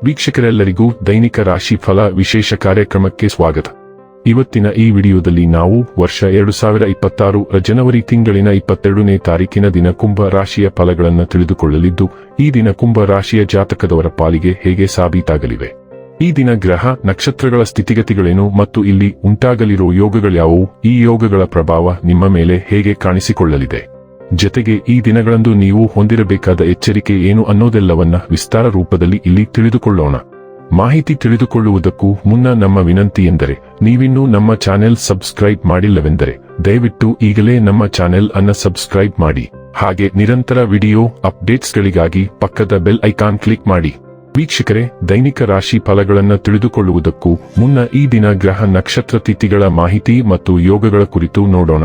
ವೀಕ್ಷಕರೆಲ್ಲರಿಗೂ ದೈನಿಕ ರಾಶಿ ಫಲ ವಿಶೇಷ ಕಾರ್ಯಕ್ರಮಕ್ಕೆ ಸ್ವಾಗತ. ಇವತ್ತಿನ ಈ ವಿಡಿಯೋದಲ್ಲಿ ನಾವು ವರ್ಷ 2026 ಜನವರಿ ತಿಂಗಳಿನ 22ನೇ ತಾರೀಕಿನ ದಿನ ಕುಂಭ ರಾಶಿಯ ಫಲಗಳನ್ನು ತಿಳಿದುಕೊಳ್ಳಲಿದ್ದು, ಈ ದಿನ ಕುಂಭ ರಾಶಿಯ ಜಾತಕದವರ ಪಾಲಿಗೆ ಹೇಗೆ ಸಾಬೀತಾಗಲಿವೆ, ಈ ದಿನ ಗ್ರಹ ನಕ್ಷತ್ರಗಳ ಸ್ಥಿತಿಗತಿಗಳೇನು ಮತ್ತು ಇಲ್ಲಿ ಉಂಟಾಗಲಿರುವ ಯೋಗಗಳ್ಯಾವುವು, ಈ ಯೋಗಗಳ ಪ್ರಭಾವ ನಿಮ್ಮ ಮೇಲೆ ಹೇಗೆ ಕಾಣಿಸಿಕೊಳ್ಳಲಿದೆ, ಜತೆಗೆ ಈ ದಿನಗಳಂದು ನೀವು ಹೊಂದಿರಬೇಕಾದ ಎಚ್ಚರಿಕೆ ಏನು ಅನ್ನೋದೆಲ್ಲವನ್ನ ವಿಸ್ತಾರ ರೂಪದಲ್ಲಿ ಇಲ್ಲಿ ತಿಳಿದುಕೊಳ್ಳೋಣ. ಮಾಹಿತಿ ತಿಳಿದುಕೊಳ್ಳುವುದಕ್ಕೂ ಮುನ್ನ ನಮ್ಮ ವಿನಂತಿ ಎಂದರೆ, ನೀವಿನ್ನೂ ನಮ್ಮ ಚಾನೆಲ್ ಸಬ್ಸ್ಕ್ರೈಬ್ ಮಾಡಿಲ್ಲವೆಂದರೆ ದಯವಿಟ್ಟು ಈಗಲೇ ನಮ್ಮ ಚಾನೆಲ್ ಅನ್ನು ಸಬ್ಸ್ಕ್ರೈಬ್ ಮಾಡಿ. ಹಾಗೆ ನಿರಂತರ ವಿಡಿಯೋ ಅಪ್ಡೇಟ್ಸ್ಗಳಿಗಾಗಿ ಪಕ್ಕದ ಬೆಲ್ ಐಕಾನ್ ಕ್ಲಿಕ್ ಮಾಡಿ. ವೀಕ್ಷಕರೇ, ದೈನಿಕ ರಾಶಿ ಫಲಗಳನ್ನು ತಿಳಿದುಕೊಳ್ಳುವುದಕ್ಕೂ ಮುನ್ನ ಈ ದಿನ ಗ್ರಹ ನಕ್ಷತ್ರ ತಿಥಿಗಳ ಮಾಹಿತಿ ಮತ್ತು ಯೋಗಗಳ ಕುರಿತು ನೋಡೋಣ.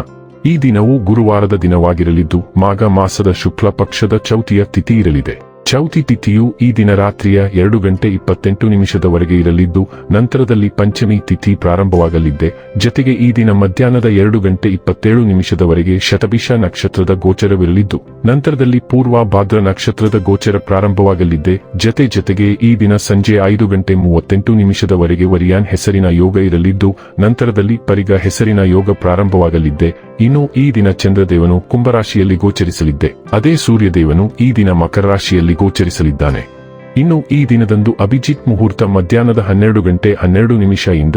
ಈ ದಿನವು ಗುರುವಾರದ ದಿನವಾಗಿರಲಿದ್ದು, ಮಾಘ ಮಾಸದ ಶುಕ್ಲ ಪಕ್ಷದ ಚೌತಿಯ ತಿಥಿ ಇರಲಿದೆ. ಚೌತಿ ತಿಥಿಯು ಈ ದಿನ ರಾತ್ರಿಯ 2:28 ಇರಲಿದ್ದು, ನಂತರದಲ್ಲಿ ಪಂಚಮಿ ತಿಥಿ ಪ್ರಾರಂಭವಾಗಲಿದೆ. ಜತೆಗೆ ಈ ದಿನ ಮಧ್ಯಾಹ್ನದ 2:27 ಶತಭಿಷ ನಕ್ಷತ್ರದ ಗೋಚರವಿರಲಿದ್ದು, ನಂತರದಲ್ಲಿ ಪೂರ್ವ ಭಾದ್ರ ನಕ್ಷತ್ರದ ಗೋಚರ ಪ್ರಾರಂಭವಾಗಲಿದೆ. ಜತೆಗೆ ಈ ದಿನ ಸಂಜೆ 5:38 ವರಿಯಾನ್ ಹೆಸರಿನ ಯೋಗ ಇರಲಿದ್ದು, ನಂತರದಲ್ಲಿ ಪರಿಗ ಹೆಸರಿನ ಯೋಗ ಪ್ರಾರಂಭವಾಗಲಿದೆ. ಇನ್ನು ಈ ದಿನ ಚಂದ್ರದೇವನು ಕುಂಭರಾಶಿಯಲ್ಲಿ ಗೋಚರಿಸಲಿದ್ದೆ, ಅದೇ ಸೂರ್ಯದೇವನು ಈ ದಿನ ಮಕರ ರಾಶಿಯಲ್ಲಿ ಗೋಚರಿಸಲಿದ್ದಾನೆ. ಇನ್ನು ಈ ದಿನದಂದು ಅಭಿಜಿತ್ ಮುಹೂರ್ತ ಮಧ್ಯಾಹ್ನದ 12:12 ಇಂದ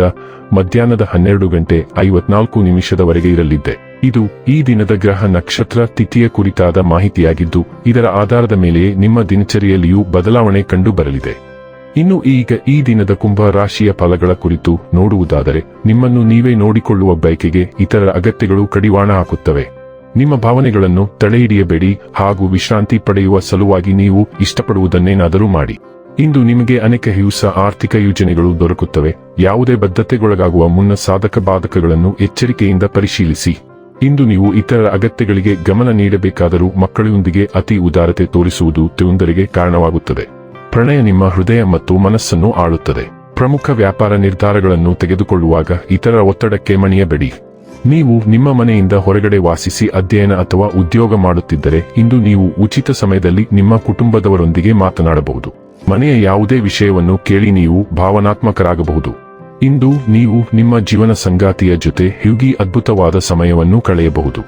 ಮಧ್ಯಾಹ್ನದ 12:54 ಇರಲಿದೆ. ಇದು ಈ ದಿನದ ಗ್ರಹ ನಕ್ಷತ್ರ ತಿಥಿಯ ಕುರಿತಾದ ಮಾಹಿತಿಯಾಗಿದ್ದು, ಇದರ ಆಧಾರದ ಮೇಲೆಯೇ ನಿಮ್ಮ ದಿನಚರಿಯಲ್ಲಿಯೂ ಬದಲಾವಣೆ ಕಂಡು ಬರಲಿದೆ. ಇನ್ನು ಈಗ ಈ ದಿನದ ಕುಂಭ ರಾಶಿಯ ಫಲಗಳ ಕುರಿತು ನೋಡುವುದಾದರೆ, ನಿಮ್ಮನ್ನು ನೀವೇ ನೋಡಿಕೊಳ್ಳುವ ಬಯಕೆಗೆ ಇತರರ ಅಗತ್ಯಗಳು ಕಡಿವಾಣ ಹಾಕುತ್ತವೆ. ನಿಮ್ಮ ಭಾವನೆಗಳನ್ನು ತಡೆಹಿಡಿಯಬೇಡಿ ಹಾಗೂ ವಿಶ್ರಾಂತಿ ಪಡೆಯುವ ಸಲುವಾಗಿ ನೀವು ಇಷ್ಟಪಡುವುದನ್ನೇನಾದರೂ ಮಾಡಿ. ಇಂದು ನಿಮಗೆ ಅನೇಕ ಆರ್ಥಿಕ ಯೋಜನೆಗಳು ದೊರಕುತ್ತವೆ. ಯಾವುದೇ ಬದ್ಧತೆಗೊಳಗಾಗುವ ಮುನ್ನ ಸಾಧಕ ಬಾಧಕಗಳನ್ನು ಎಚ್ಚರಿಕೆಯಿಂದ ಪರಿಶೀಲಿಸಿ. ಇಂದು ನೀವು ಇತರರ ಅಗತ್ಯಗಳಿಗೆ ಗಮನ ನೀಡಬೇಕಾದರೂ ಮಕ್ಕಳೊಂದಿಗೆ ಅತಿ ಉದಾರತೆ ತೋರಿಸುವುದು ತೊಂದರೆಗೆ ಕಾರಣವಾಗುತ್ತದೆ. ಪ್ರಣಯ ನಿಮ್ಮ ಹೃದಯ ಮತ್ತು ಮನಸ್ಸನ್ನು ಆಳುತ್ತದೆ. ಪ್ರಮುಖ ವ್ಯಾಪಾರ ನಿರ್ಧಾರಗಳನ್ನು ತೆಗೆದುಕೊಳ್ಳುವಾಗ ಇತರರ ಒತ್ತಡಕ್ಕೆ ಮಣಿಯಬೇಡಿ. ನೀವು ನಿಮ್ಮ ಮನೆಯಿಂದ ಹೊರಗಡೆ ವಾಸಿಸಿ ಅಧ್ಯಯನ ಅಥವಾ ಉದ್ಯೋಗ ಮಾಡುತ್ತಿದ್ದರೆ, ಇಂದು ನೀವು ಉಚಿತ ಸಮಯದಲ್ಲಿ ನಿಮ್ಮ ಕುಟುಂಬದವರೊಂದಿಗೆ ಮಾತನಾಡಬಹುದು. ಮನೆಯ ಯಾವುದೇ ವಿಷಯವನ್ನು ಕೇಳಿ ನೀವು ಭಾವನಾತ್ಮಕರಾಗಬಹುದು. ಇಂದು ನೀವು ನಿಮ್ಮ ಜೀವನ ಸಂಗಾತಿಯ ಜೊತೆ ಹೀಗೆ ಅದ್ಭುತವಾದ ಸಮಯವನ್ನು ಕಳೆಯಬಹುದು.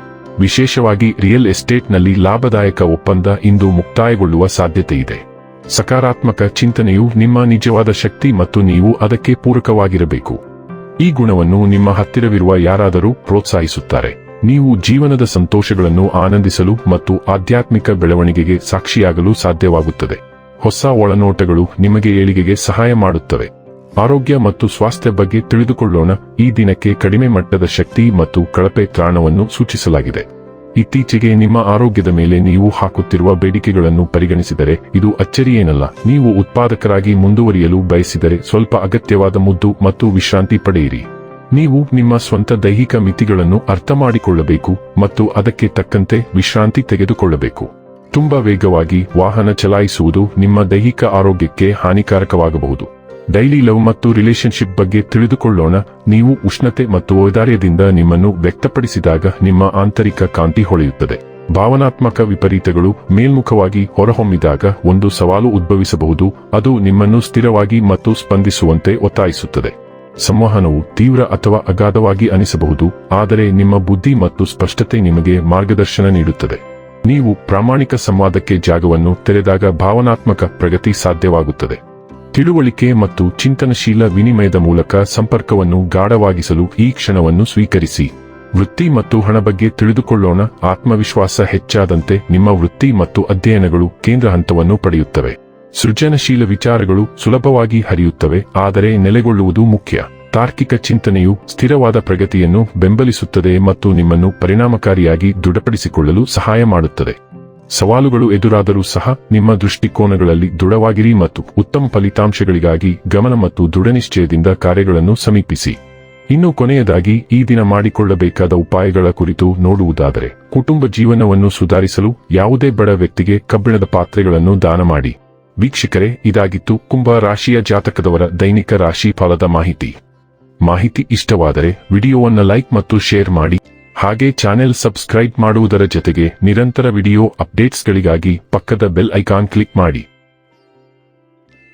ವಿಶೇಷವಾಗಿ ರಿಯಲ್ ಎಸ್ಟೇಟ್ನಲ್ಲಿ ಲಾಭದಾಯಕ ಒಪ್ಪಂದ ಇಂದು ಮುಕ್ತಾಯಗೊಳ್ಳುವ ಸಾಧ್ಯತೆ ಇದೆ. ಸಕಾರಾತ್ಮಕ ಚಿಂತನೆಯು ನಿಮ್ಮ ನಿಜವಾದ ಶಕ್ತಿ ಮತ್ತು ನೀವು ಅದಕ್ಕೆ ಪೂರಕವಾಗಿರಬೇಕು. ಈ ಗುಣವನ್ನು ನಿಮ್ಮ ಹತ್ತಿರವಿರುವ ಯಾರಾದರೂ ಪ್ರೋತ್ಸಾಹಿಸುತ್ತಾರೆ. ನೀವು ಜೀವನದ ಸಂತೋಷಗಳನ್ನು ಆನಂದಿಸಲು ಮತ್ತು ಆಧ್ಯಾತ್ಮಿಕ ಬೆಳವಣಿಗೆಗೆ ಸಾಕ್ಷಿಯಾಗಲು ಸಾಧ್ಯವಾಗುತ್ತದೆ. ಹೊಸ ಒಳನೋಟಗಳು ನಿಮಗೆ ಏಳಿಗೆಗೆ ಸಹಾಯ ಮಾಡುತ್ತವೆ. ಆರೋಗ್ಯ ಮತ್ತು ಸ್ವಾಸ್ಥ್ಯ ಬಗ್ಗೆ ತಿಳಿದುಕೊಳ್ಳೋಣ. ಈ ದಿನಕ್ಕೆ ಕಡಿಮೆ ಮಟ್ಟದ ಶಕ್ತಿ ಮತ್ತು ಕಳಪೆ ತ್ರಾಣವನ್ನು ಸೂಚಿಸಲಾಗಿದೆ. ಇತ್ತೀಚೆಗೆ ನಿಮ್ಮ ಆರೋಗ್ಯದ ಮೇಲೆ ನೀವು ಹಾಕುತ್ತಿರುವ ಬೇಡಿಕೆಗಳನ್ನು ಪರಿಗಣಿಸಿದರೆ ಇದು ಅಚ್ಚರಿಯೇನಲ್ಲ. ನೀವು ಉತ್ಪಾದಕರಾಗಿ ಮುಂದುವರಿಯಲು ಬಯಸಿದರೆ ಸ್ವಲ್ಪ ಅಗತ್ಯವಾದ ಮುದ್ದು ಮತ್ತು ವಿಶ್ರಾಂತಿ ಪಡೆಯಿರಿ. ನೀವು ನಿಮ್ಮ ಸ್ವಂತ ದೈಹಿಕ ಮಿತಿಗಳನ್ನು ಅರ್ಥಮಾಡಿಕೊಳ್ಳಬೇಕು ಮತ್ತು ಅದಕ್ಕೆ ತಕ್ಕಂತೆ ವಿಶ್ರಾಂತಿ ತೆಗೆದುಕೊಳ್ಳಬೇಕು. ತುಂಬಾ ವೇಗವಾಗಿ ವಾಹನ ಚಲಾಯಿಸುವುದು ನಿಮ್ಮ ದೈಹಿಕ ಆರೋಗ್ಯಕ್ಕೆ ಹಾನಿಕಾರಕವಾಗಬಹುದು. ಡೈಲಿ ಲವ್ ಮತ್ತು ರಿಲೇಶನ್ಶಿಪ್ ಬಗ್ಗೆ ತಿಳಿದುಕೊಳ್ಳೋಣ. ನೀವು ಉಷ್ಣತೆ ಮತ್ತು ಔದಾರ್ಯದಿಂದ ನಿಮ್ಮನ್ನು ವ್ಯಕ್ತಪಡಿಸಿದಾಗ ನಿಮ್ಮ ಆಂತರಿಕ ಕಾಂತಿ ಹೊಳೆಯುತ್ತದೆ. ಭಾವನಾತ್ಮಕ ವಿಪರೀತಗಳು ಮೇಲ್ಮುಖವಾಗಿ ಹೊರಹೊಮ್ಮಿದಾಗ ಒಂದು ಸವಾಲು ಉದ್ಭವಿಸಬಹುದು. ಅದು ನಿಮ್ಮನ್ನು ಸ್ಥಿರವಾಗಿ ಮತ್ತು ಸ್ಪಂದಿಸುವಂತೆ ಒತ್ತಾಯಿಸುತ್ತದೆ. ಸಂವಹನವು ತೀವ್ರ ಅಥವಾ ಅಗಾಧವಾಗಿ ಅನಿಸಬಹುದು, ಆದರೆ ನಿಮ್ಮ ಬುದ್ಧಿ ಮತ್ತು ಸ್ಪಷ್ಟತೆ ನಿಮಗೆ ಮಾರ್ಗದರ್ಶನ ನೀಡುತ್ತದೆ. ನೀವು ಪ್ರಾಮಾಣಿಕ ಸಂವಾದಕ್ಕೆ ಜಾಗವನ್ನು ತೆರೆದಾಗ ಭಾವನಾತ್ಮಕ ಪ್ರಗತಿ ಸಾಧ್ಯವಾಗುತ್ತದೆ. ತಿಳುವಳಿಕೆ ಮತ್ತು ಚಿಂತನಶೀಲ ವಿನಿಮಯದ ಮೂಲಕ ಸಂಪರ್ಕವನ್ನು ಗಾಢವಾಗಿಸಲು ಈ ಕ್ಷಣವನ್ನು ಸ್ವೀಕರಿಸಿ. ವೃತ್ತಿ ಮತ್ತು ಹಣ ಬಗ್ಗೆ ತಿಳಿದುಕೊಳ್ಳೋಣ. ಆತ್ಮವಿಶ್ವಾಸ ಹೆಚ್ಚಾದಂತೆ ನಿಮ್ಮ ವೃತ್ತಿ ಮತ್ತು ಅಧ್ಯಯನಗಳು ಕೇಂದ್ರ ಹಂತವನ್ನು ಪಡೆಯುತ್ತವೆ. ಸೃಜನಶೀಲ ವಿಚಾರಗಳು ಸುಲಭವಾಗಿ ಹರಿಯುತ್ತವೆ, ಆದರೆ ನೆಲೆಗೊಳ್ಳುವುದು ಮುಖ್ಯ. ತಾರ್ಕಿಕ ಚಿಂತನೆಯು ಸ್ಥಿರವಾದ ಪ್ರಗತಿಯನ್ನು ಬೆಂಬಲಿಸುತ್ತದೆ ಮತ್ತು ನಿಮ್ಮನ್ನು ಪರಿಣಾಮಕಾರಿಯಾಗಿ ದೃಢಪಡಿಸಿಕೊಳ್ಳಲು ಸಹಾಯ ಮಾಡುತ್ತದೆ. ಸವಾಲುಗಳು ಎದುರಾದರೂ ಸಹ ನಿಮ್ಮ ದೃಷ್ಟಿಕೋನಗಳಲ್ಲಿ ದೃಢವಾಗಿರಿ ಮತ್ತು ಉತ್ತಮ ಫಲಿತಾಂಶಗಳಿಗಾಗಿ ಗಮನ ಮತ್ತು ದೃಢನಿಶ್ಚಯದಿಂದ ಕಾರ್ಯಗಳನ್ನು ಸಮೀಪಿಸಿ. ಇನ್ನು ಕೊನೆಯದಾಗಿ ಈ ದಿನ ಮಾಡಿಕೊಳ್ಳಬೇಕಾದ ಉಪಾಯಗಳ ಕುರಿತು ನೋಡುವುದಾದರೆ, ಕುಟುಂಬ ಜೀವನವನ್ನು ಸುಧಾರಿಸಲು ಯಾವುದೇ ಬಡ ವ್ಯಕ್ತಿಗೆ ಕಬ್ಬಿಣದ ಪಾತ್ರೆಗಳನ್ನು ದಾನ ಮಾಡಿ. ವೀಕ್ಷಕರೇ, ಇದಾಗಿತ್ತು ಕುಂಭ ರಾಶಿಯ ಜಾತಕದವರ ದೈನಿಕ ರಾಶಿ ಫಲದ ಮಾಹಿತಿ ಇಷ್ಟವಾದರೆ ವಿಡಿಯೋವನ್ನು ಲೈಕ್ ಮತ್ತು ಶೇರ್ ಮಾಡಿ. ಹಾಗೆ ಚಾನೆಲ್ ಸಬ್ಸ್ಕ್ರೈಬ್ ಮಾಡುವುದರ ಜೊತೆಗೆ ನಿರಂತರ ವಿಡಿಯೋ ಅಪ್ಡೇಟ್ಸ್ಗಳಿಗಾಗಿ ಪಕ್ಕದ ಬೆಲ್ ಐಕಾನ್ ಕ್ಲಿಕ್ ಮಾಡಿ.